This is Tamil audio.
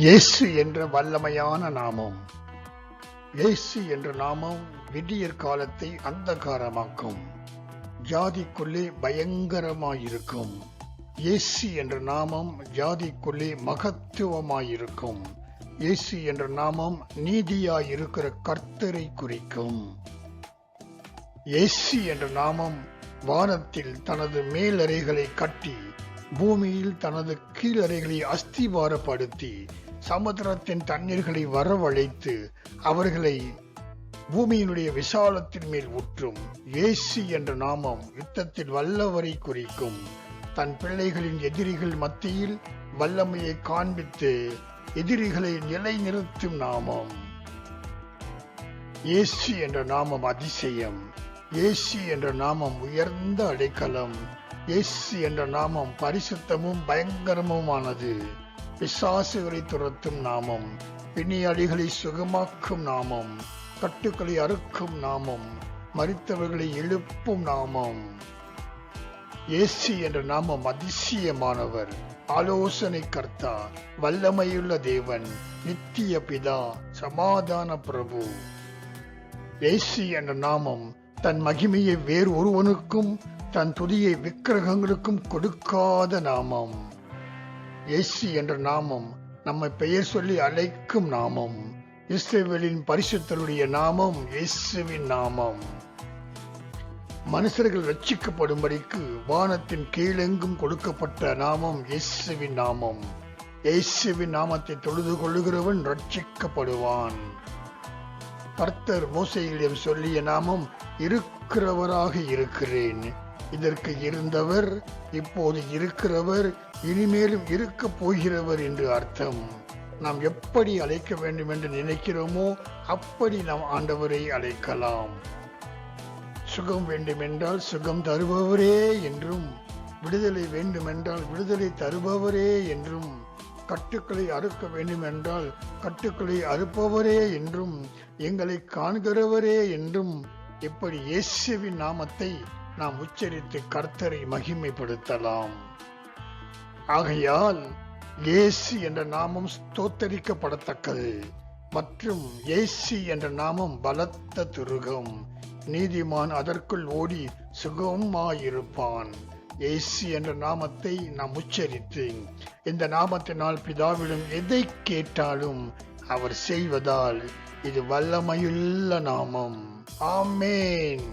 இயேசு என்ற வல்லமையான நாமம். இயேசு என்ற நாமம் விடியற் காலத்தை அந்தகாரமாக்கும், ஜாதிக்குள்ளே பயங்கரமாயிருக்கும். இயேசு என்ற நாமம் ஜாதிக்குள்ளே மகத்துவமாயிருக்கும். இயேசு என்ற நாமம் நீதியாயிருக்கிற கர்த்தரை குறிக்கும். இயேசு என்ற நாமம் வானத்தில் தனது மேலறைகளை கட்டி, பூமியில் தனது கீழறைகளை அஸ்திவாரப்படுத்தி, சமுத்திரத்தின் தண்ணீர்களை வரவழைத்து அவர்களை பூமியினுடைய விசாலத்தின் மேல் ஊற்றும். இயேசு என்ற நாமம் யுத்தத்தில் வல்லவரை குறிக்கும். தன் பிள்ளைகளின் எதிரிகள் மத்தியில் வல்லமையை காண்பித்து எதிரிகளை நிலைநிறுத்தும் நாமம். இயேசு என்ற நாமம் அதிசயம். இயேசு என்ற நாமம் உயர்ந்த அடைக்கலம். இயேசு என்ற நாமம் பரிசுத்தமும் பயங்கரமுமானது. பிசாசுகளை துரத்தும் நாமம், பிணியாளிகளை சுகமாக்கும் நாமம், கட்டுக்களை அறுக்கும் நாமம், மரித்தவர்களை எழுப்பும் நாமம். இயேசு என்ற நாமம் அதிசயமானவர், ஆலோசனை கர்த்தா, வல்லமையுள்ள தேவன், நித்திய பிதா, சமாதான பிரபு. இயேசு என்ற நாமம் தன் மகிமையை வேறு ஒருவனுக்கும் தன் துதியை விக்கிரகங்களுக்கும் கொடுக்காத நாமம். இயேசு என்ற நாமம் நம்மை பெயர் சொல்லி அழைக்கும் நாமம். இஸ்ரவேலின் பரிசுத்தருடைய நாமம் இயேசுவின் நாமம். மனுஷர்கள் ரட்சிக்கப்படும்படிக்கு வானத்தின் கீழெங்கும் கொடுக்கப்பட்ட நாமம் இயேசுவின் நாமம். இயேசுவின் நாமத்தை தொழுது கொள்ளுகிறவன் ரட்சிக்கப்படுவான். கர்த்தர் மோசேயிடம் சொல்லிய நாமம் இருக்கிறவராக இருக்கிறேன். இதற்கு இருந்தவர், இப்போது இருக்கிறவர், இனிமேலும் இருக்க போகிறவர் என்று அர்த்தம். நாம் எப்படி அழைக்க வேண்டும் என்று நினைக்கிறோமோ அப்படி நாம் ஆண்டவரை அழைக்கலாம். சுகம் வேண்டுமென்றால் சுகம் தருபவரே என்றும், விடுதலை வேண்டுமென்றால் விடுதலை தருபவரே என்றும், கட்டுக்களை அறுக்க வேண்டுமென்றால் கட்டுக்களை அறுப்பவரே என்றும், எங்களை காண்கிறவரே என்றும், இப்படி இயேசுவின் நாமத்தை நாம் உச்சரித்து கர்த்தரை மகிமைப்படுத்தலாம். ஆகையால் இயேசு என்ற நாமம் ஸ்தோத்தரிக்கப்படத்தக்கது மற்றும் இயேசு என்ற நாமம் பலத்த துருகம். நீதிமான் அதற்குள் ஓடி சுகமாயிருப்பான். இயேசு என்ற நாமத்தை நாம் உச்சரித்து இந்த நாமத்தினால் பிதாவிடம் எதை கேட்டாலும் அவர் செய்வதால் இது வல்லமையுள்ள நாமம். ஆமென்.